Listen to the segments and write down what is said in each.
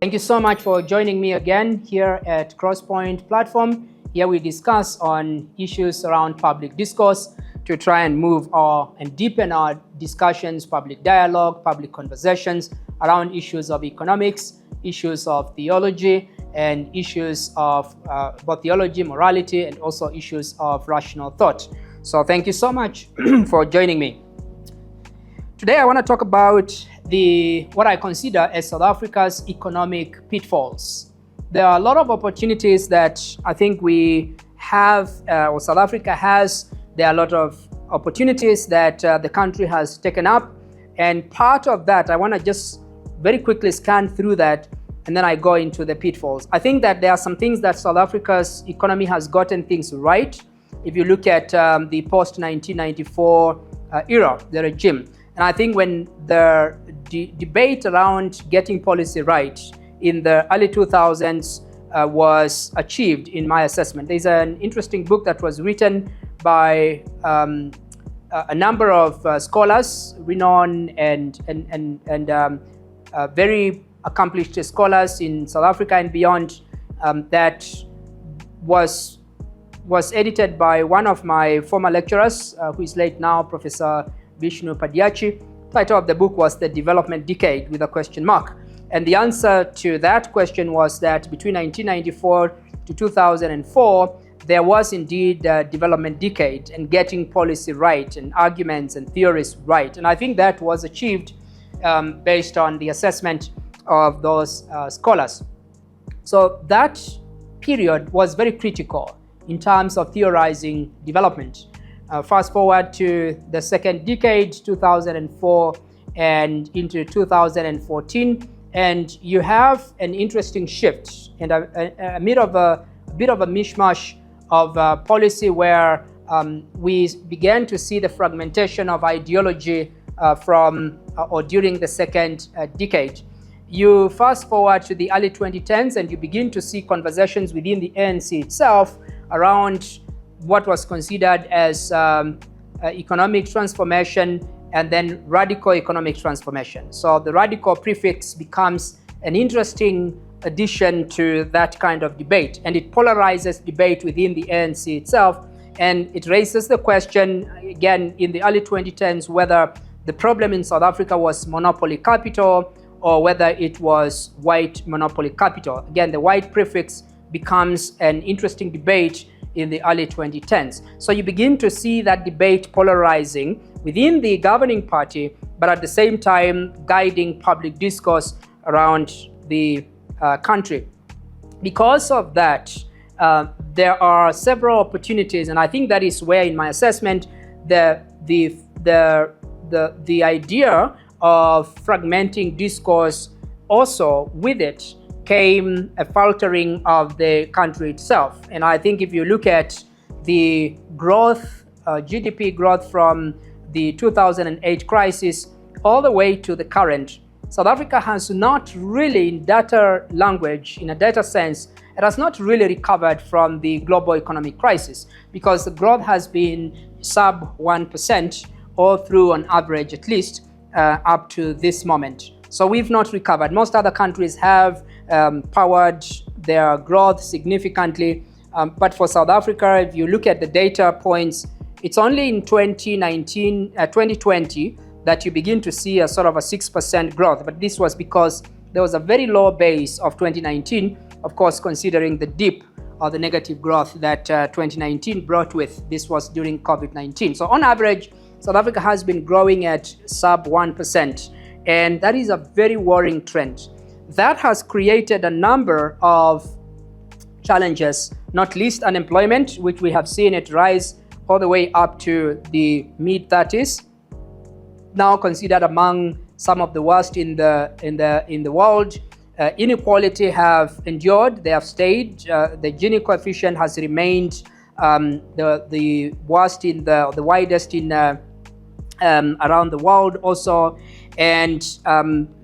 Thank you so much for joining me again here at Crosspoint platform. Here we discuss on issues around public discourse to try and move and deepen our discussions, public dialogue, public conversations around issues of economics, issues of theology, and issues of both theology, morality, and also issues of rational thought. So thank you so much for joining me. Today I want to talk about what I consider as South Africa's economic pitfalls. There are a lot of opportunities that I think we have, or South Africa has. There are a lot of opportunities that the country has taken up. And part of that, I want to just very quickly scan through that, and then I go into the pitfalls. I think that there are some things that South Africa's economy has gotten things right. If you look at the post-1994 era, the regime. And I think when the debate around getting policy right in the early 2000s was achieved, in my assessment. There's an interesting book that was written by a number of scholars, renowned and very accomplished scholars in South Africa and beyond, that was edited by one of my former lecturers, who is late now, Professor Vishnu Padiachi. The title of the book was The Development Decade with a question mark. And the answer to that question was that between 1994 to 2004, there was indeed a development decade and getting policy right and arguments and theories right. And I think that was achieved based on the assessment of those scholars. So that period was very critical in terms of theorizing development. Fast forward to the second decade, 2004 and into 2014, and you have an interesting shift and a bit of a mishmash of policy where we began to see the fragmentation of ideology during the second decade. You fast forward to the early 2010s and you begin to see conversations within the ANC itself around what was considered as economic transformation and then radical economic transformation. So the radical prefix becomes an interesting addition to that kind of debate, and it polarizes debate within the ANC itself, and it raises the question again in the early 2010s whether the problem in South Africa was monopoly capital or whether it was white monopoly capital. Again, the white prefix becomes an interesting debate in the early 2010s. So you begin to see that debate polarizing within the governing party, but at the same time guiding public discourse around the country. Because of that, there are several opportunities, and I think that is where, in my assessment, the idea of fragmenting discourse also with it came a faltering of the country itself. And I think if you look at the growth, GDP growth from the 2008 crisis all the way to the current, South Africa has not really, in data language, in a data sense, it has not really recovered from the global economic crisis, because the growth has been sub 1% all through, on average at least, up to this moment. So we've not recovered. Most other countries have powered their growth significantly. But for South Africa, if you look at the data points, it's only in 2020 that you begin to see a sort of a 6% growth. But this was because there was a very low base of 2019, of course, considering the dip or the negative growth that 2019 brought with. This was during COVID-19. So on average, South Africa has been growing at sub 1%. And that is a very worrying trend. That has created a number of challenges, not least unemployment, which we have seen it rise all the way up to the mid-30s, now considered among some of the worst in the world. Inequality have endured, they have stayed. The Gini coefficient has remained the worst the widest in around the world also. And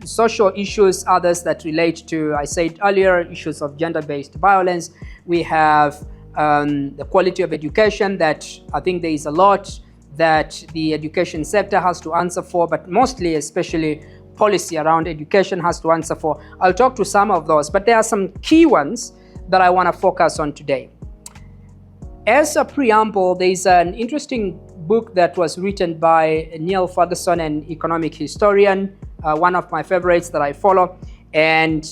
social issues, others that relate to, I said earlier, issues of gender-based violence. We have the quality of education, that I think there is a lot that the education sector has to answer for, but mostly, especially policy around education has to answer for. I'll talk to some of those, but there are some key ones that I want to focus on today. As a preamble, there's an interesting book that was written by Neil Ferguson, an economic historian, one of my favorites that I follow. And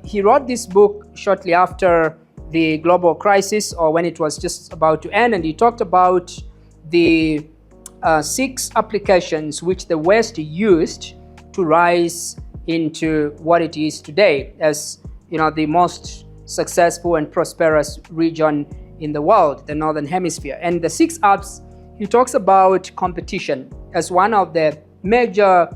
he wrote this book shortly after the global crisis, or when it was just about to end. And he talked about the 6 applications which the West used to rise into what it is today as, the most successful and prosperous region in the world, the Northern Hemisphere. And the 6 apps, he talks about competition as one of the major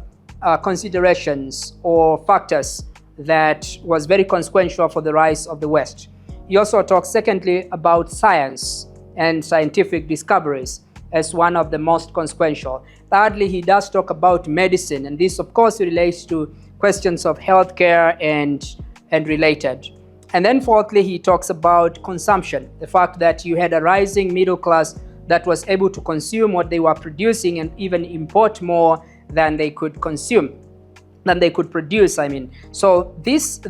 considerations or factors that was very consequential for the rise of the West. He also talks, secondly, about science and scientific discoveries as one of the most consequential. Thirdly, he does talk about medicine, and this, of course, relates to questions of healthcare and related. And then fourthly, he talks about consumption, the fact that you had a rising middle class that was able to consume what they were producing and even import more than they could consume, than they could produce, So this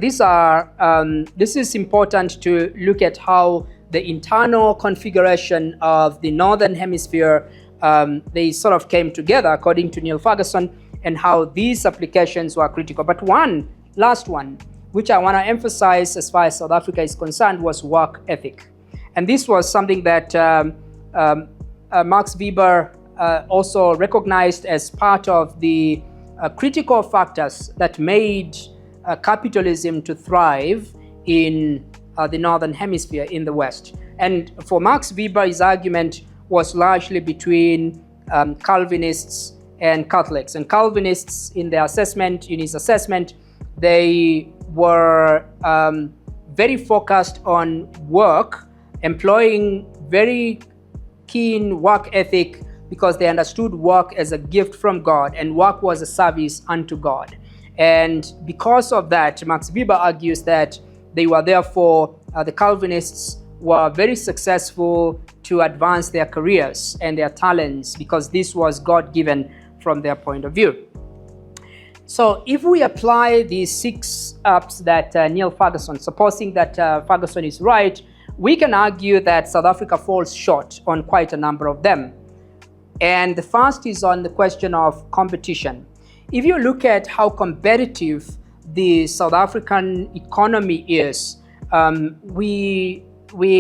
is important to look at how the internal configuration of the Northern Hemisphere, they sort of came together, according to Neil Ferguson, and how these applications were critical. But one last one, which I want to emphasize as far as South Africa is concerned, was work ethic. And this was something that Max Weber also recognized as part of the critical factors that made capitalism to thrive in the Northern Hemisphere in the West. And for Max Weber, his argument was largely between Calvinists and Catholics. And Calvinists, in his assessment, they were very focused on work, employing very keen work ethic, because they understood work as a gift from God, and work was a service unto God. And because of that, Max Weber argues that they were therefore, the Calvinists were very successful to advance their careers and their talents, because this was God-given from their point of view. So if we apply these 6 apps that Neil Ferguson, supposing that Ferguson is right, we can argue that South Africa falls short on quite a number of them. And the first is on the question of competition. If you look at how competitive the South African economy is, we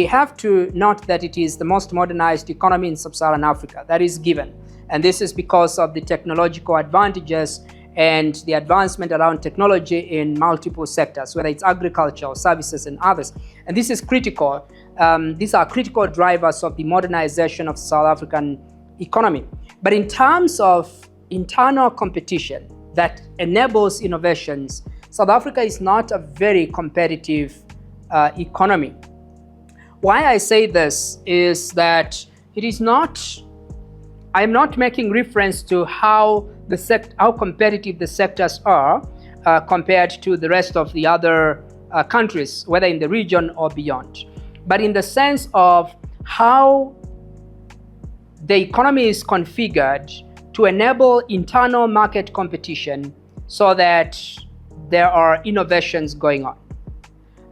have to note that it is the most modernized economy in sub-Saharan Africa. That is given. And this is because of the technological advantages and the advancement around technology in multiple sectors, whether it's agriculture, services, and others. And this is critical. These are critical drivers of the modernization of South African economy. But in terms of internal competition that enables innovations, South Africa is not a very competitive economy. Why I say this is that it is not, I'm not making reference to how competitive the sectors are compared to the rest of the other countries, whether in the region or beyond, but in the sense of how the economy is configured to enable internal market competition so that there are innovations going on.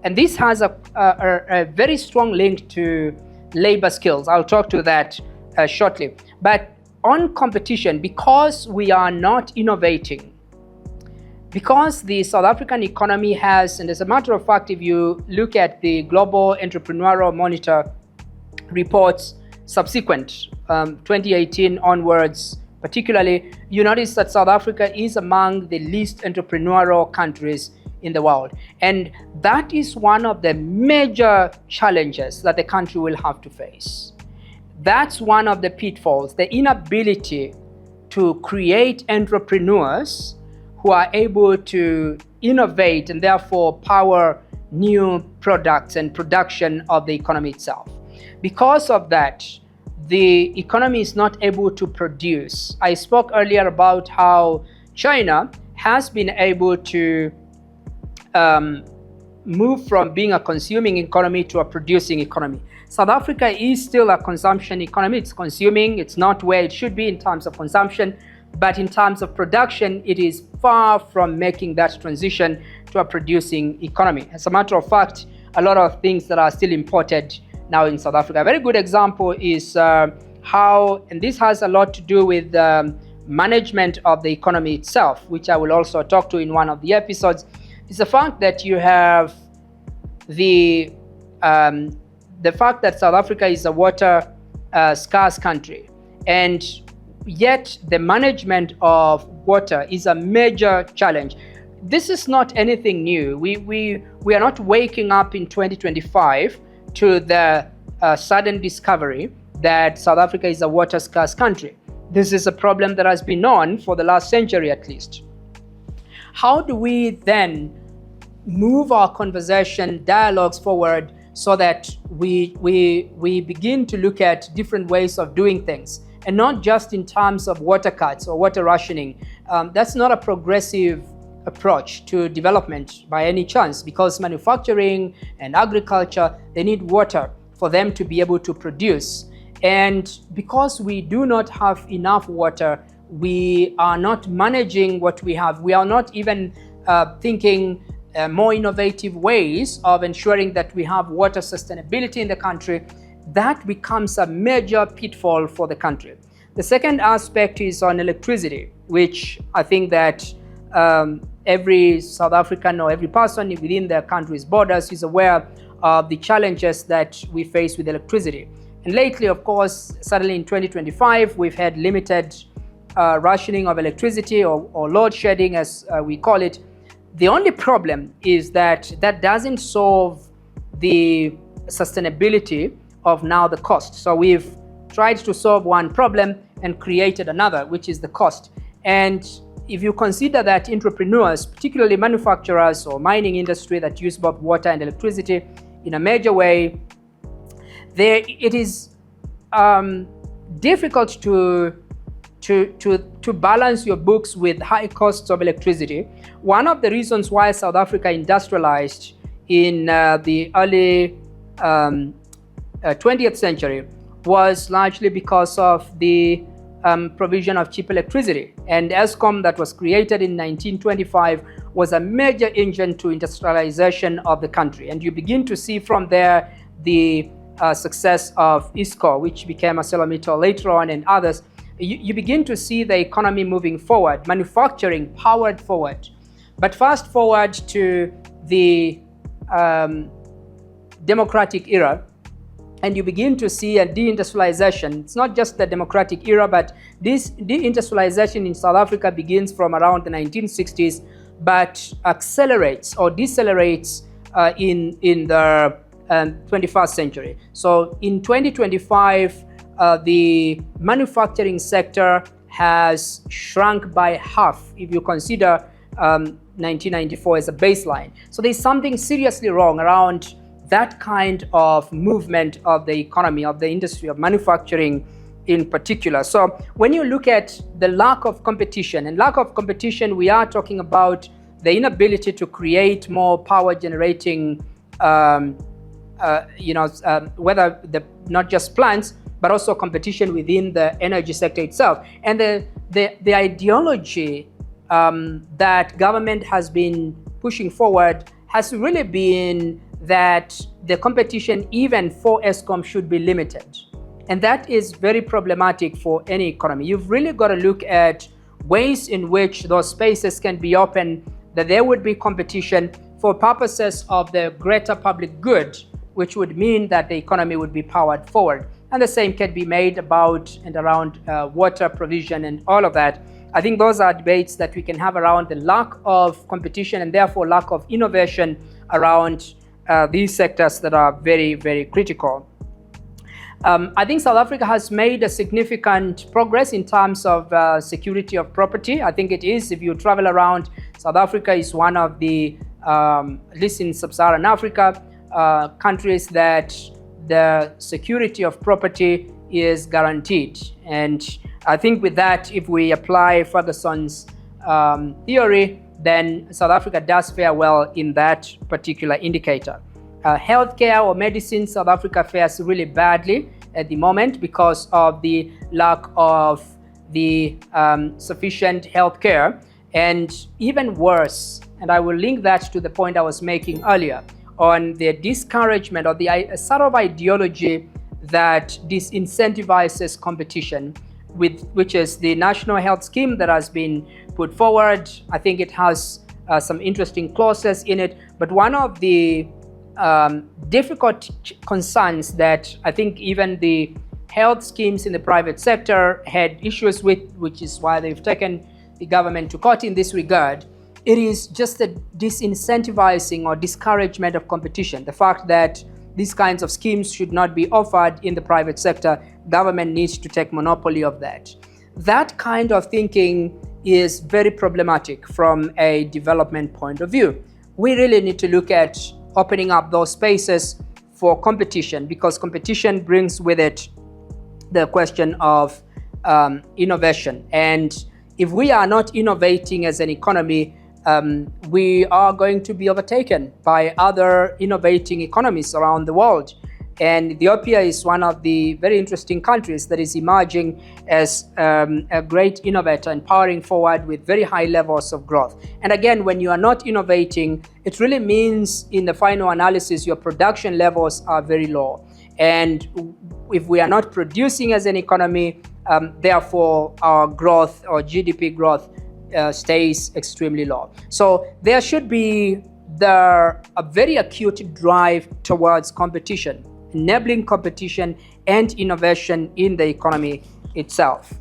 And this has a very strong link to labor skills. I'll talk to that shortly. But on competition, because we are not innovating, because the South African economy has, and as a matter of fact, if you look at the Global Entrepreneurial Monitor reports subsequent 2018 onwards, particularly, you notice that South Africa is among the least entrepreneurial countries in the world. And that is one of the major challenges that the country will have to face. That's one of the pitfalls, the inability to create entrepreneurs who are able to innovate and therefore power new products and production of the economy itself. Because of that, the economy is not able to produce. I spoke earlier about how China has been able to move from being a consuming economy to a producing economy. South Africa is still a consumption economy. It's consuming. It's not where it should be in terms of consumption, but in terms of production, it is far from making that transition to a producing economy. As a matter of fact, a lot of things that are still imported now in South Africa. A very good example is how, and this has a lot to do with management of the economy itself, which I will also talk to in one of the episodes, is the fact that you have the fact that South Africa is a water scarce country, and yet the management of water is a major challenge. This is not anything new. We are not waking up in 2025 to the sudden discovery that South Africa is a water scarce country. This is a problem that has been known for the last century at least. How do we then move our conversation dialogues forward so that we begin to look at different ways of doing things, and not just in terms of water cuts or water rationing? That's not a progressive approach to development by any chance, because manufacturing and agriculture, they need water for them to be able to produce. And because we do not have enough water, we are not managing what we have. We are not even thinking more innovative ways of ensuring that we have water sustainability in the country. That becomes a major pitfall for the country. The second aspect is on electricity, which I think that every South African or every person within the country's borders is aware of the challenges that we face with electricity. And lately, of course, suddenly in 2025, we've had limited rationing of electricity or load shedding, as we call it. The only problem is that that doesn't solve the sustainability of now the cost. So we've tried to solve one problem and created another, which is the cost. And if you consider that entrepreneurs, particularly manufacturers or mining industry that use both water and electricity in a major way, it is difficult to balance your books with high costs of electricity. One of the reasons why South Africa industrialized in the early 20th century was largely because of the provision of cheap electricity. And Eskom, that was created in 1925, was a major engine to industrialization of the country. And you begin to see from there the success of ISCO, which became ArcelorMittal later on, and others. You begin to see the economy moving forward, manufacturing powered forward. But fast forward to the democratic era, and you begin to see a deindustrialization. It's not just the democratic era, but this deindustrialization in South Africa begins from around the 1960s, but accelerates or decelerates in the 21st century. So in 2025, the manufacturing sector has shrunk by half if you consider 1994 as a baseline. So there's something seriously wrong around that kind of movement of the economy, of the industry, of manufacturing in particular. So when you look at the lack of competition, and lack of competition, we are talking about the inability to create more power generating whether not just plants, but also competition within the energy sector itself. And the ideology that government has been pushing forward has really been that the competition even for Eskom should be limited. And that is very problematic for any economy. You've really got to look at ways in which those spaces can be open, that there would be competition for purposes of the greater public good, which would mean that the economy would be powered forward. And the same can be made about and around water provision and all of that. I think those are debates that we can have around the lack of competition and therefore lack of innovation around these sectors that are very, very critical. I think South Africa has made a significant progress in terms of security of property. I think it is, if you travel around, South Africa is one of the, at least in sub-Saharan Africa, countries that the security of property is guaranteed. And I think with that, if we apply Ferguson's theory, then South Africa does fare well in that particular indicator. Healthcare or medicine, South Africa fares really badly at the moment because of the lack of the sufficient health care, and even worse, and I will link that to the point I was making earlier on the discouragement or the sort of ideology that disincentivizes competition, which is the national health scheme that has been put forward. I think it has some interesting clauses in it, but one of the difficult concerns that I think even the health schemes in the private sector had issues with, which is why they've taken the government to court in this regard, it is just the disincentivizing or discouragement of competition. The fact that these kinds of schemes should not be offered in the private sector. Government needs to take monopoly of that. That kind of thinking is very problematic from a development point of view. We really need to look at opening up those spaces for competition, because competition brings with it the question of innovation. And if we are not innovating as an economy, we are going to be overtaken by other innovating economies around the world. And Ethiopia is one of the very interesting countries that is emerging as a great innovator and powering forward with very high levels of growth. And again, when you are not innovating, it really means in the final analysis, your production levels are very low. And if we are not producing as an economy, therefore our growth or GDP growth stays extremely low. So there should be a very acute drive towards competition, enabling competition and innovation in the economy itself.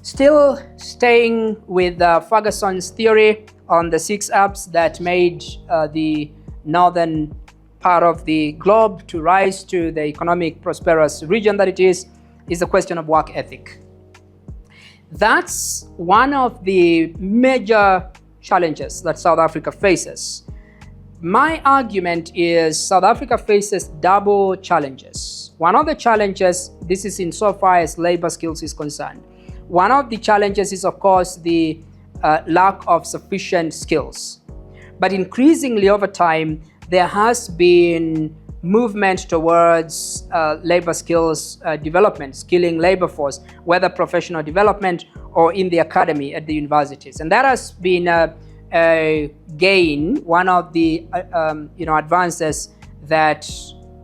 Still staying with Ferguson's theory on the 6 apps that made the northern part of the globe to rise to the economic prosperous region that it is the question of work ethic. That's one of the major challenges that South Africa faces. My argument is South Africa faces double challenges. One of the challenges, this is insofar as labor skills is concerned. One of the challenges is, of course, the lack of sufficient skills. But increasingly over time, there has been movement towards labor skills development, skilling labor force, whether professional development or in the academy at the universities. And that has been a gain, one of the advances that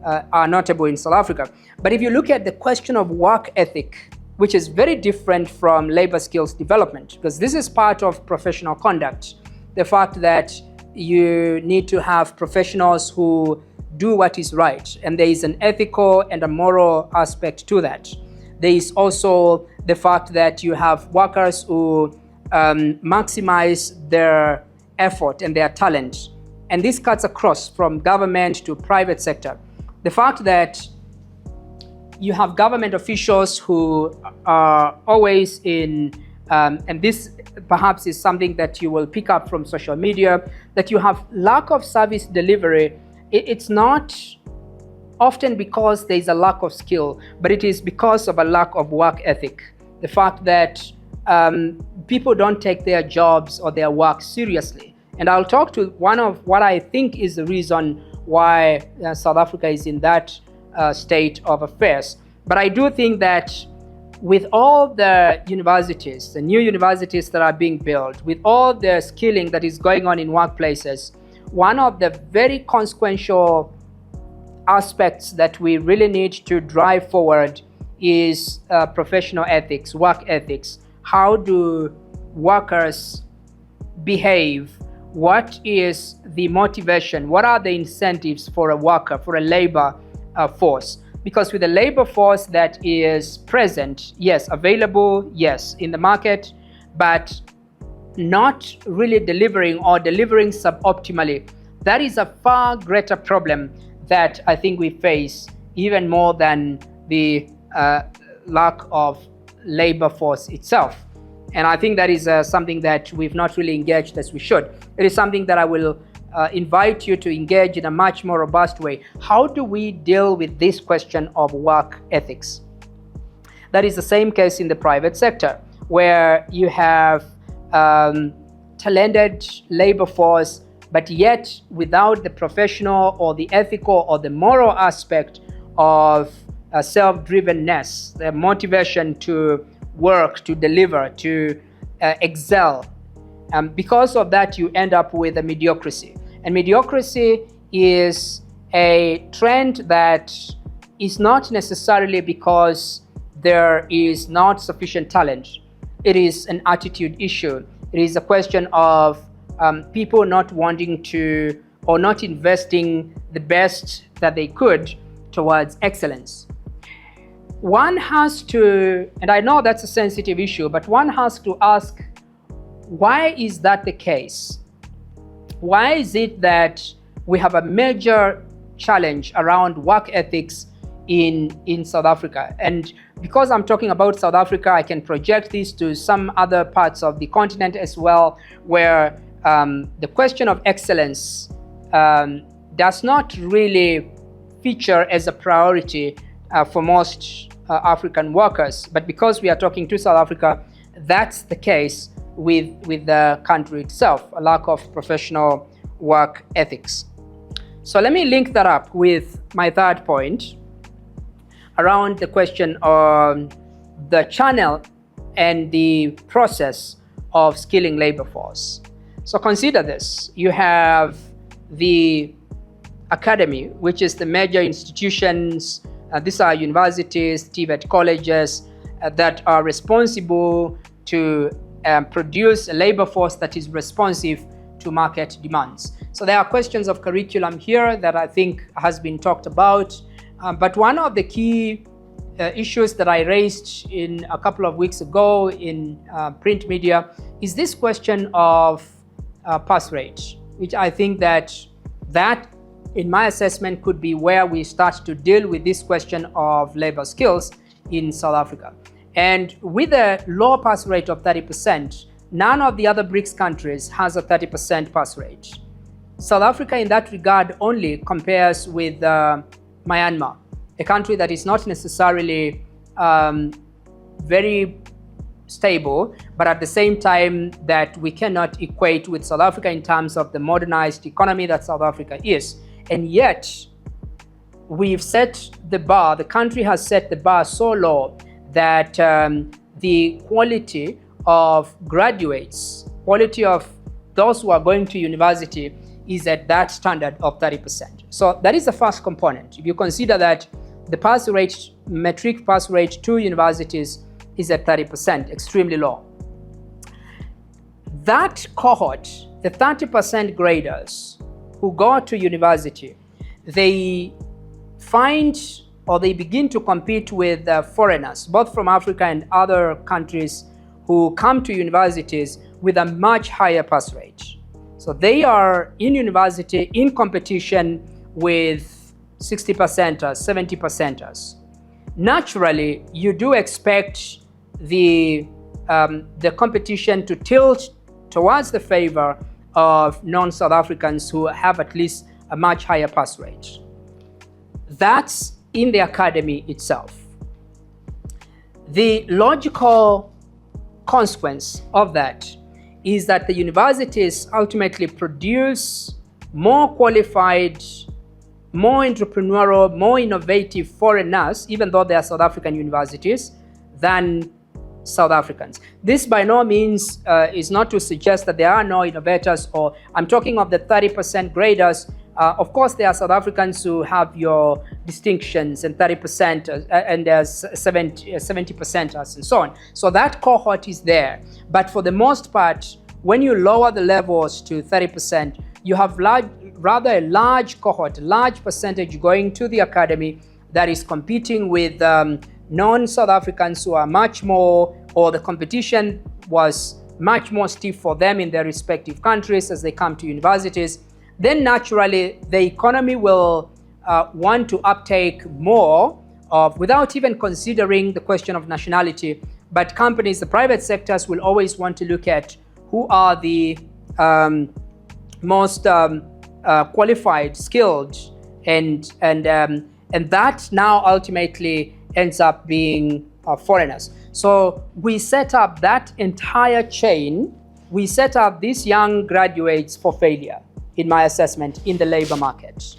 are notable in South Africa. But if you look at the question of work ethic, which is very different from labor skills development, because this is part of professional conduct, the fact that you need to have professionals who do what is right, and there is an ethical and a moral aspect to that. There is also the fact that you have workers who maximize their effort and their talent, and this cuts across from government to private sector. The fact that you have government officials who are always in, and this perhaps is something that you will pick up from social media, that you have lack of service delivery. It's not often because there is a lack of skill, but it is because of a lack of work ethic. The fact that people don't take their jobs or their work seriously. And I'll talk to one of what I think is the reason why South Africa is in that state of affairs. But I do think that with all the universities, the new universities that are being built, with all the skilling that is going on in workplaces, one of the very consequential aspects that we really need to drive forward is professional ethics, work ethics. How do workers behave? What is the motivation? What are the incentives for a worker, for a labor force? Because with a labor force that is present, yes, available, yes, in the market, but not really delivering or delivering suboptimally, that is a far greater problem that I think we face, even more than the lack of labor force itself. And I think that is something that we've not really engaged as we should. It is something that I will invite you to engage in a much more robust way. How do we deal with this question of work ethics? That is the same case in the private sector, where you have talented labor force, but yet without the professional or the ethical or the moral aspect of self-drivenness, the motivation to work, to deliver, to excel. Because of that, you end up with a mediocrity. And mediocrity is a trend that is not necessarily because there is not sufficient talent. It is an attitude issue. It is a question of people not wanting to, or not investing the best that they could towards excellence. One has to, and I know that's a sensitive issue, but one has to ask, why is that the case? Why is it that we have a major challenge around work ethics in South Africa? And because I'm talking about South Africa, I can project this to some other parts of the continent as well, where the question of excellence does not really feature as a priority for most African workers. But because we are talking to South Africa, that's the case with the country itself, a lack of professional work ethics. So let me link that up with my third point around the question of the channel and the process of skilling labor force. So consider this. You have the academy, which is the major institutions. These are universities, TVET colleges that are responsible to produce a labor force that is responsive to market demands. So there are questions of curriculum here that I think has been talked about. But one of the key issues that I raised in a couple of weeks ago in print media is this question of pass rate, which I think that in my assessment could be where we start to deal with this question of labor skills in South Africa. And with a low pass rate of 30%, none of the other BRICS countries has a 30% pass rate. South Africa in that regard only compares with Myanmar, a country that is not necessarily very stable, but at the same time that we cannot equate with South Africa in terms of the modernized economy that South Africa is. And yet, we've set the bar, the country has set the bar so low that the quality of graduates, quality of those who are going to university is at that standard of 30%. So that is the first component. If you consider that the pass rate, metric pass rate to universities is at 30%, extremely low. That cohort, the 30% graders who go to university, they find or they begin to compete with foreigners, both from Africa and other countries who come to universities with a much higher pass rate. So they are in university in competition with 60%ers, 70%ers. Naturally, you do expect the competition to tilt towards the favor of non-South Africans who have at least a much higher pass rate. That's in the academy itself. The logical consequence of that is that the universities ultimately produce more qualified, more entrepreneurial, more innovative foreigners, even though they are South African universities, than South Africans. This by no means is not to suggest that there are no innovators, or I'm talking of the 30% graders. Of course, there are South Africans who have your distinctions and 30% and there's 70%ers and so on. So that cohort is there. But for the most part, when you lower the levels to 30%, you have rather a large cohort, large percentage going to the academy that is competing with non-South Africans who are much more, or the competition was much more stiff for them in their respective countries as they come to universities. Then naturally the economy will want to uptake more of, without even considering the question of nationality, but companies, the private sectors will always want to look at who are the most qualified, skilled, and that now ultimately ends up being foreigners. So we set up that entire chain. We set up these young graduates for failure, in my assessment, in the labor market.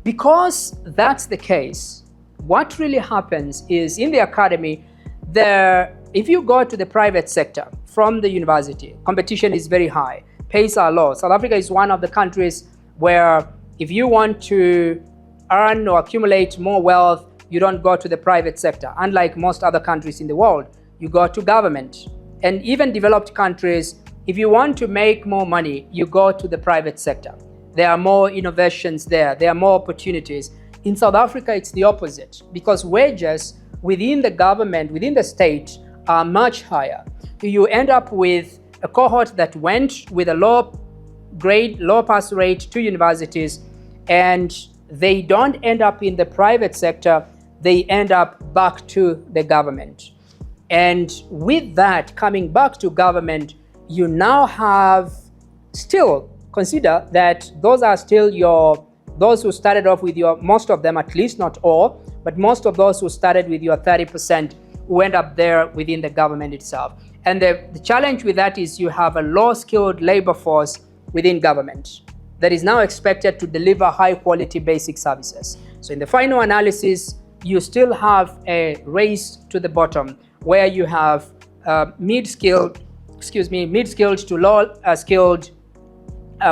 Because that's the case, what really happens is in the academy, the if you go to the private sector from the university, competition is very high, pays are low. South Africa is one of the countries where if you want to earn or accumulate more wealth, you don't go to the private sector. Unlike most other countries in the world, you go to government. And even developed countries, if you want to make more money, you go to the private sector. There are more innovations there. There are more opportunities. In South Africa, it's the opposite, because wages within the government, within the state, are much higher. You end up with a cohort that went with a low grade, low pass rate to universities, and they don't end up in the private sector, they end up back to the government. And with that coming back to government, you now have still, consider that those are still those who started off with most of them, at least not all, but most of those who started with your 30% who end up there within the government itself. And the challenge with that is you have a low-skilled labor force within government that is now expected to deliver high-quality basic services. So in the final analysis, you still have a race to the bottom where you have mid-skilled to low-skilled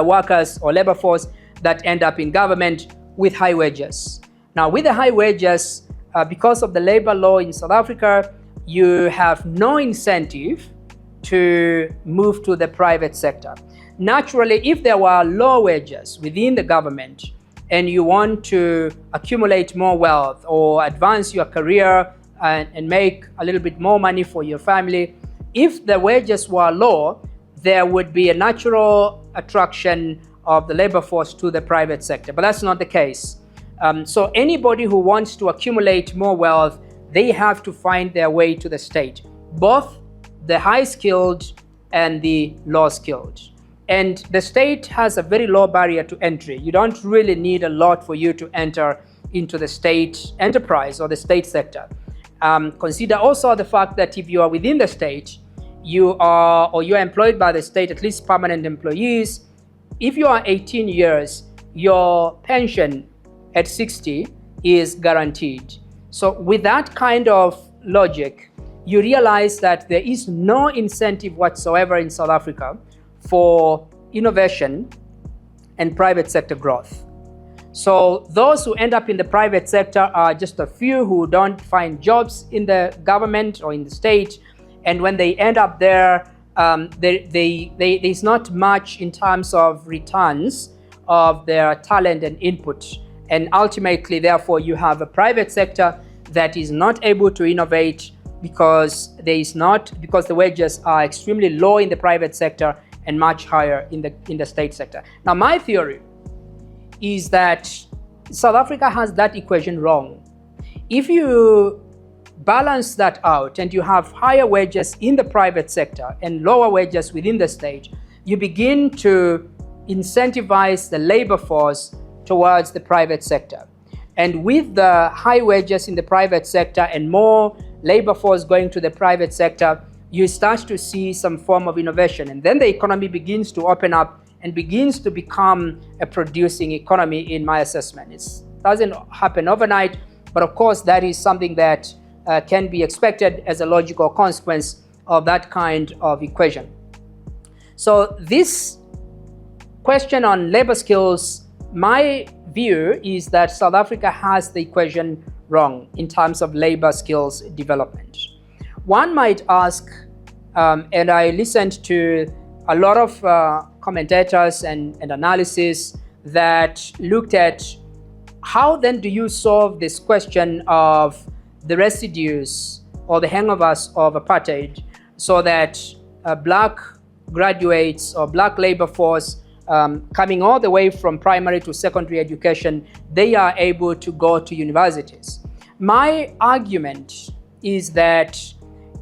workers or labor force that end up in government with high wages. Now, with the high wages, because of the labor law in South Africa, you have no incentive to move to the private sector. Naturally, if there were low wages within the government and you want to accumulate more wealth or advance your career and make a little bit more money for your family, if the wages were low, there would be a natural attraction of the labor force to the private sector. But that's not the case. So anybody who wants to accumulate more wealth, they have to find their way to the state, both the high-skilled and the low-skilled. And the state has a very low barrier to entry. You don't really need a lot for you to enter into the state enterprise or the state sector. Consider also the fact that if you are within the state, you are employed by the state, at least permanent employees. If you are 18 years, your pension at 60 is guaranteed. So with that kind of logic, you realize that there is no incentive whatsoever in South Africa for innovation and private sector growth. So those who end up in the private sector are just a few who don't find jobs in the government or in the state. And when they end up there, there's not much in terms of returns of their talent and input. And ultimately, therefore, you have a private sector that is not able to innovate because the wages are extremely low in the private sector and much higher in the state sector. Now, my theory is that South Africa has that equation wrong. If you balance that out and you have higher wages in the private sector and lower wages within the state, you begin to incentivize the labor force towards the private sector. And with the high wages in the private sector and more labor force going to the private sector, you start to see some form of innovation. And then the economy begins to open up and begins to become a producing economy, in my assessment. It doesn't happen overnight, but of course that is something that can be expected as a logical consequence of that kind of equation. So this question on labor skills, my view is that South Africa has the equation wrong in terms of labor skills development. One might ask, and I listened to a lot of commentators and analysis that looked at how then do you solve this question of the residues or the hangovers of apartheid so that black graduates or black labor force coming all the way from primary to secondary education, they are able to go to universities. My argument is that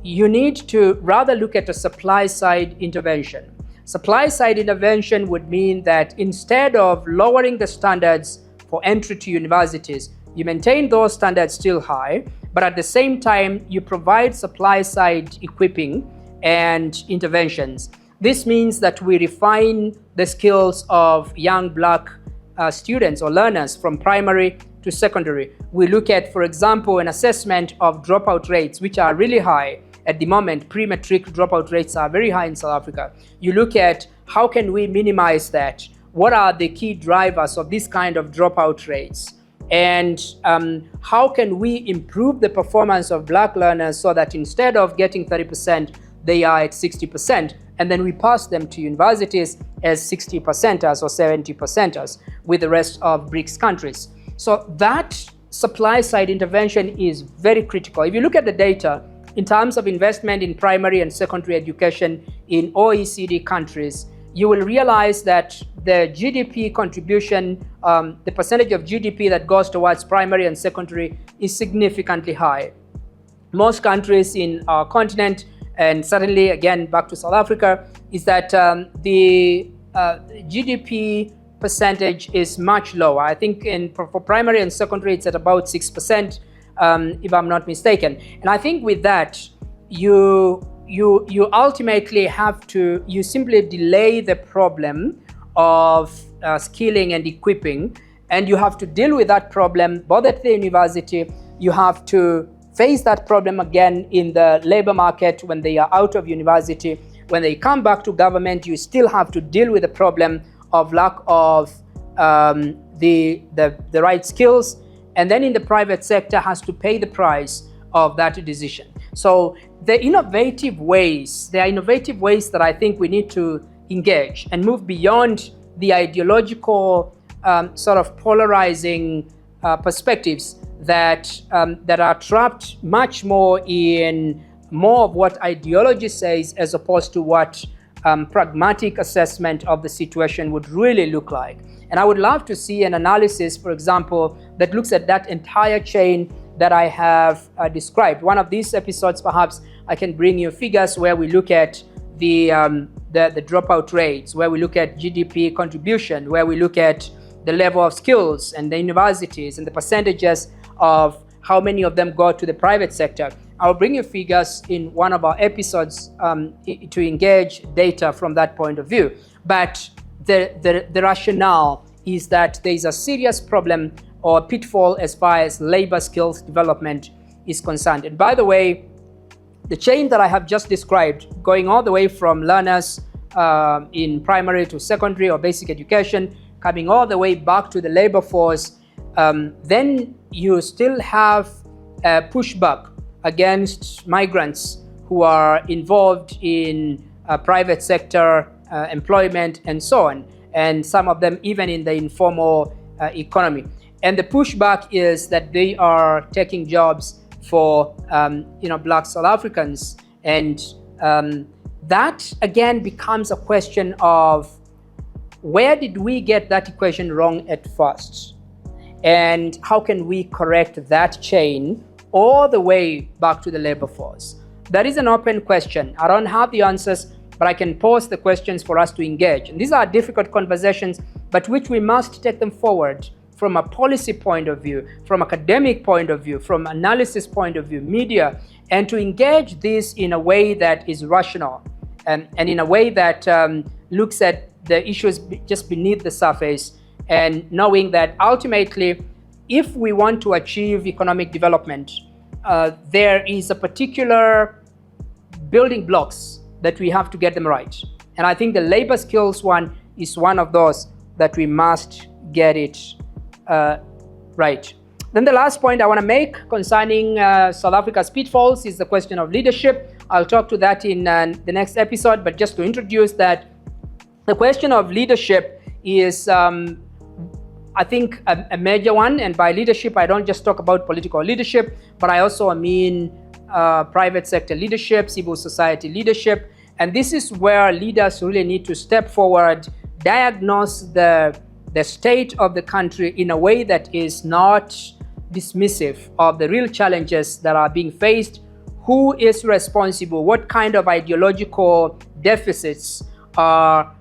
you need to rather look at a supply-side intervention. Supply-side intervention would mean that instead of lowering the standards for entry to universities, you maintain those standards still high, but at the same time, you provide supply-side equipping and interventions. This means that we refine the skills of young black students or learners from primary to secondary. We look at, for example, an assessment of dropout rates, which are really high, at the moment, pre-matric dropout rates are very high in South Africa. You look at how can we minimize that? What are the key drivers of this kind of dropout rates? And how can we improve the performance of Black learners so that instead of getting 30%, they are at 60%, and then we pass them to universities as 60%ers or 70%ers with the rest of BRICS countries. So that supply side intervention is very critical. If you look at the data in terms of investment in primary and secondary education in OECD countries, you will realize that the GDP contribution, the percentage of GDP that goes towards primary and secondary is significantly high. Most countries in our continent, and certainly again back to South Africa, is that the GDP percentage is much lower. I think for primary and secondary it's at about 6%, if I'm not mistaken. And I think with that, you ultimately have to, you simply delay the problem of skilling and equipping, and you have to deal with that problem both at the university. You have to face that problem again in the labor market when they are out of university. When they come back to government, you still have to deal with the problem of lack of the right skills, and then in the private sector has to pay the price of that decision. So there are innovative ways that I think we need to engage and move beyond the ideological sort of polarizing perspectives that are trapped much more in more of what ideology says as opposed to what pragmatic assessment of the situation would really look like. And I would love to see an analysis, for example, that looks at that entire chain that I have described. One of these episodes, perhaps I can bring you figures where we look at the dropout rates, where we look at GDP contribution, where we look at the level of skills and the universities and the percentages of how many of them go to the private sector. I'll bring you figures in one of our episodes to engage data from that point of view. But the rationale is that there is a serious problem or pitfall as far as labor skills development is concerned. And by the way, the chain that I have just described, going all the way from learners in primary to secondary or basic education, coming all the way back to the labor force, then you still have a pushback against migrants who are involved in private sector employment and so on, and some of them even in the informal economy. And the pushback is that they are taking jobs for Black South Africans, and that again becomes a question of where did we get that equation wrong at first, and how can we correct that chain all the way back to the labor force? That is an open question. I don't have the answers, but I can pose the questions for us to engage. And these are difficult conversations, but which we must take them forward from a policy point of view, from academic point of view, from analysis point of view, media, and to engage this in a way that is rational and in a way that looks at the issues just beneath the surface, and knowing that ultimately, if we want to achieve economic development, there is a particular building blocks that we have to get them right. And I think the labor skills one is one of those that we must get it right. Then the last point I want to make concerning South Africa's pitfalls is the question of leadership. I'll talk to that in the next episode, but just to introduce that, the question of leadership is I think a major one, and by leadership I don't just talk about political leadership, but I also mean private sector leadership, civil society leadership. And this is where leaders really need to step forward, diagnose the state of the country in a way that is not dismissive of the real challenges that are being faced. Who is responsible? What kind of ideological deficits are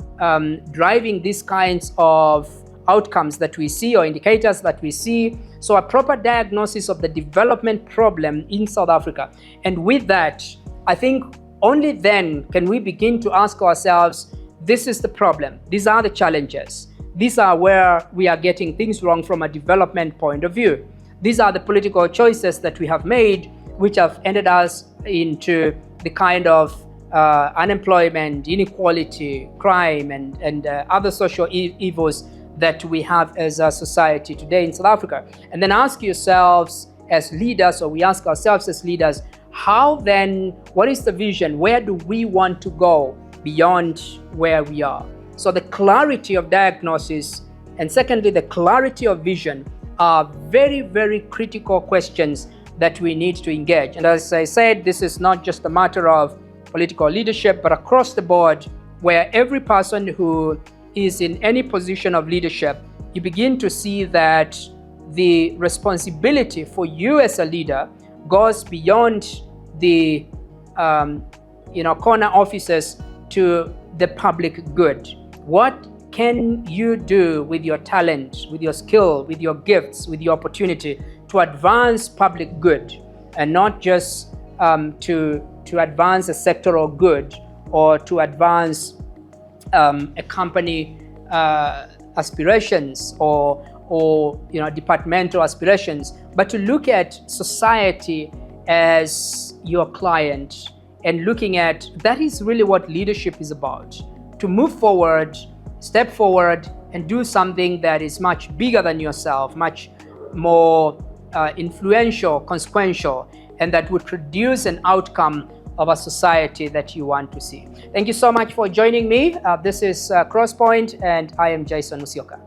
driving these kinds of outcomes that we see or indicators that we see? So a proper diagnosis of the development problem in South Africa. And with that, I think only then can we begin to ask ourselves, this is the problem, these are the challenges, these are where we are getting things wrong from a development point of view. These are the political choices that we have made which have ended us into the kind of unemployment, inequality, crime, and other social evils that we have as a society today in South Africa. And then ask yourselves as leaders, or we ask ourselves as leaders, how then, what is the vision? Where do we want to go beyond where we are? So the clarity of diagnosis, and secondly, the clarity of vision are very, very critical questions that we need to engage. And as I said, this is not just a matter of political leadership, but across the board, where every person who is in any position of leadership, you begin to see that the responsibility for you as a leader goes beyond the corner offices to the public good. What can you do with your talent, with your skill, with your gifts, with your opportunity to advance public good, and not just to advance a sectoral good or to advance a company aspirations or departmental aspirations, but to look at society as your client and looking at that is really what leadership is about. To move forward, step forward, and do something that is much bigger than yourself, much more influential, consequential, and that would produce an outcome of a society that you want to see. Thank you so much for joining me. This is Crosspoint, and I am Jason Musyoka.